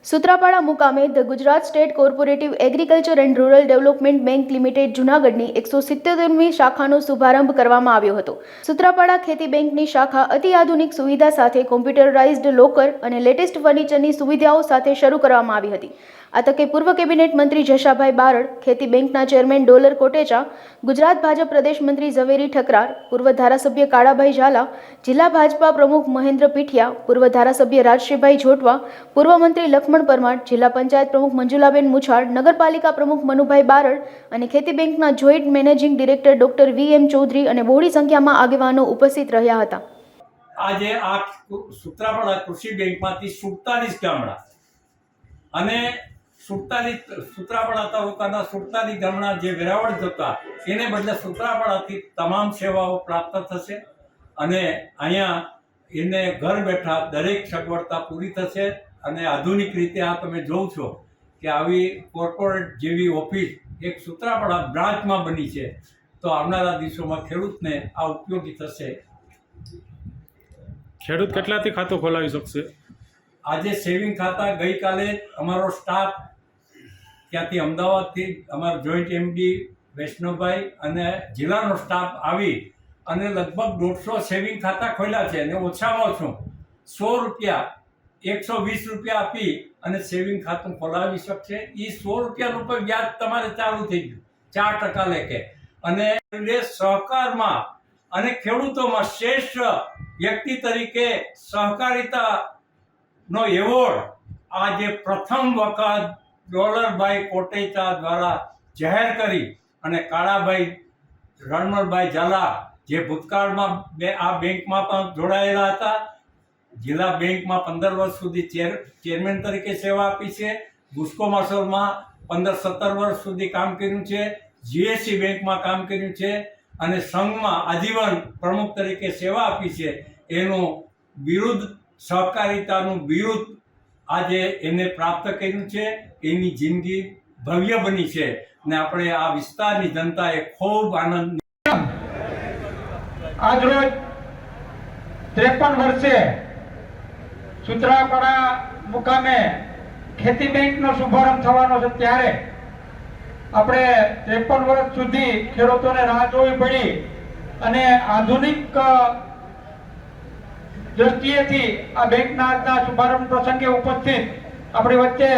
સુત્રાપાડા મુકામે the Gujarat state corporative agriculture and rural development bank limited જૂનાગઢની 177મી શાખાનો શુભારંભ કરવામાં આવ્યો હતો। સુત્રાપાડા ખેતી બેંકની શાખા અતિ આધુનિક સુવિધા સાથે કોમ્પ્યુટરાઇઝ્ડ લોકર અને લેટેસ્ટ ફર્નિચરની સુવિધાઓ સાથે શરૂ કરવામાં આવી હતી। આ તકે પૂર્વ કેબિનેટ મંત્રી જશાભાઈ બારડ, ખેતી બેંકના ચેરમેન ડોલર કોટેચા, ગુજરાત ભાજપ પ્રદેશ મંત્રી ઝવેરી ઠકરાર, પૂર્વ ધારાસભ્ય કાળાભાઈ ઝાલા, જિલ્લા ભાજપા પ્રમુખ મહેન્દ્ર પીઠિયા, પૂર્વ ધારાસભ્ય રાજશીભાઈ જોટવા, પૂર્વ મંત્રી લક્ષ્મણ પરમાર, જિલ્લા પંચાયત પ્રમુખ મંજુલાબેન મુછાળ, નગરપાલિકા પ્રમુખ મનુભાઈ બારડ અને ખેતી બેંકના joint managing director doctor V M. Chaudhary અને બહોળી સંખ્યામાં આગેવાનો ઉપસ્થિત રહ્યા હતા। આજે આ સુત્રાપાડા કૃષિ બેંકમાંથી 47 ગામડા અને 47 સુત્રાપાડા તાલુકાના 47 ગામડા જે વેરાવળ જતા એને બદલે સુત્રાપાડાથી તમામ સેવાઓ પ્રાપ્ત થશે અને અહીંયા એને ઘર બેઠા દરેક સગવડતા પૂરી થશે અને આધુનિક રીતે આ તમે જોવ છો કે આવી કોર્પોરેટ જેવી ઓફિસ એક સુત્રાપાડા બ્રાન્ચમાં બની છે, તો આવનારા દિવસોમાં ખેડૂતને આ ઉપયોગી થશે। ખેડૂત કેટલાથી ખાતું ખોલાવી શકશે? આજે સેવિંગ ખાતા ગઈકાલે અમારો સ્ટાફ ત્યાંથી અમદાવાદથી અમારો જોઈન્ટ એમડી વૈષ્ણવભાઈ અને જિલ્લાનો સ્ટાફ આવી અને લગભગ 150 સેવિંગ ખાતા ખોલ્યા છે અને ઓછામાં ઓછું 100 રૂપિયા 120 રૂપિયા આપી અને સેવિંગ ખાતું ખોલાવી શકશે। એ 100 રૂપિયાનું પણ વ્યાજ તમારે ચાલુ થઈ ગયું 4% લેખે અને સહકારમાં અને ખેડૂતોમાં શ્રેષ્ઠ વ્યક્તિ તરીકે સહકારિતાનો એવોર્ડ આજે પ્રથમ વખત ડોલરભાઈ કોટેચા દ્વારા જાહેર કરી અને કાળાભાઈ રણમલભાઈ ઝાલા જે ભૂતકાળમાં આ બેંકમાં પણ જોડાયેલા હતા, જિલ્લા બેંકમાં 15 વર્ષ સુધી ચેરમેન તરીકે સેવા આપી છે, ગુસ્કો માસોરમાં 15-17 વર્ષ સુધી કામ કર્યું છે, જીએસસી બેંકમાં કામ કર્યું છે અને સંઘમાં આજીવન પ્રમુખ તરીકે સેવા આપી છે। એનું બિરુદ સહકારિતાનું બિરુદ આજે એને પ્રાપ્ત કર્યું છે। એની જિંદગી ભવ્ય બની છે અને આપણે આ વિસ્તારની જનતાએ ખૂબ આનંદ। આજરોજ 53 વર્ષે સુત્રાપાડા મુકામે ખેતી બેંકનો શુભારંભ થવાનો છે, ત્યારે આપણે 53 વર્ષ સુધી ખેડૂતોને રાહ જોવી પડી અને આધુનિક દ્રષ્ટિએથી આ બેંકના આજના શુભારંભ પ્રસંગે ઉપસ્થિત આપણી વચ્ચે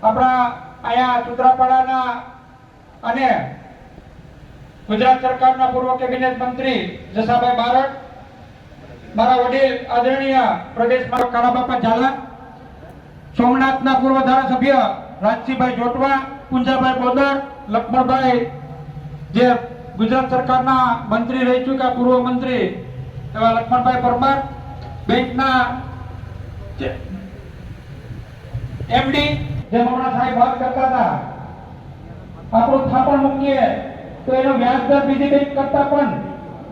આપણા અહીંયા સુત્રાપાડાના અને ગુજરાત સરકારના પૂર્વ કેબિનેટ મંત્રી જશાભાઈ બારડ, મારા વડીલ આદરણીય પ્રદેશમાં કાળાબાપા ઝાલા, સોમનાથના પૂર્વ ધારાસભ્ય રાજશીભાઈ જોટવા, પુંજાભાઈ બોદર, લક્ષ્મણભાઈ જે ગુજરાત સરકારના મંત્રી રહી ચૂક્યા પૂર્વ મંત્રી એવા લક્ષ્મણભાઈ પરમાર, બેંકના એમડી જે હમણાં સાહેબ વાત કરતા હતા, આપણું થાપણ મૂકીએ તો એનો વ્યાજ દર બીજી બેંક કરતા પણ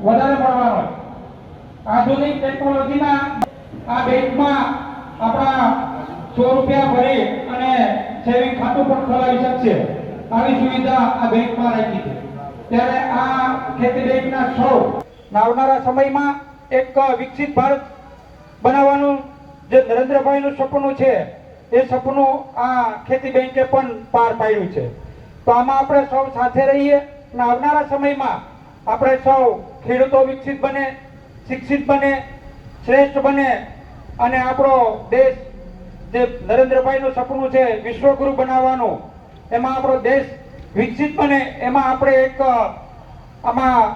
વધારે મળવાનો। આધુનિક ટેકનોલોજીના આ બેંકમાં આપણા 100 રૂપિયા ભરી અને સેવિંગ ખાતું પણ ખોલાવી શકશે, આવી સુવિધા આ બેંકમાં રાખી છે। ત્યારે આ ખેતી બેંકના સૌ આવનારા સમયમાં એક વિકસિત ભારત બનાવવાનું જે નરેન્દ્રભાઈનું સપનું છે એ સપનું આ ખેતી બેંકે પણ પાર પાડ્યું છે। તો આમાં આપણે સૌ સાથે રહીએ અને આવનારા સમયમાં આપણે સૌ ખેડૂતો વિકસિત બને, શિક્ષિત બને, શ્રેષ્ઠ બને અને આપણો દેશ જે નરેન્દ્રભાઈનું સપનું છે વિશ્વગુરુ બનાવવાનું, એમાં આપણો દેશ વિકસિત બને, એમાં આપણે એક આમાં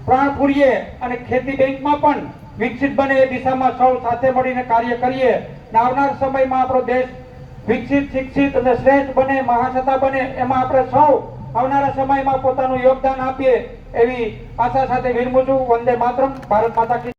પ્રાણ પૂરીએ અને ખેતી બેંકમાં પણ વિકસિત બને એ દિશામાં સૌ સાથે મળીને કાર્ય કરીએ અને આવનાર સમયમાં આપણો દેશ વિકસિત, શિક્ષિત અને શ્રેષ્ઠ બને, મહાસત્તા બને, એમાં આપણે સૌ આવનારા સમયમાં પોતાનું યોગદાન આપીએ એવી આશા સાથે વિરમું છું। વંદે માતરમ, ભારત માતા કી।